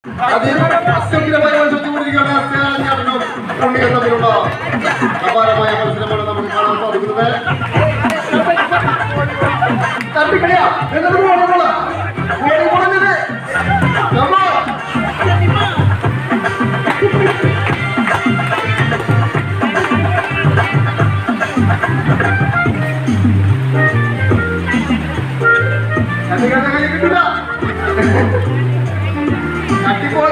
അതിഗംഭീരമായ മത്സരത്തിലൂടെയാണ് ഉണ്ണികൾ തമ്മിലുള്ള അപാരമായ മത്സരമാണ് നമുക്ക് കാണാൻ സാധിക്കുന്നത്. തട്ടിക്കളിയാ എന്നിട്ട് കിട്ടില്ല. തട്ടിപ്പോ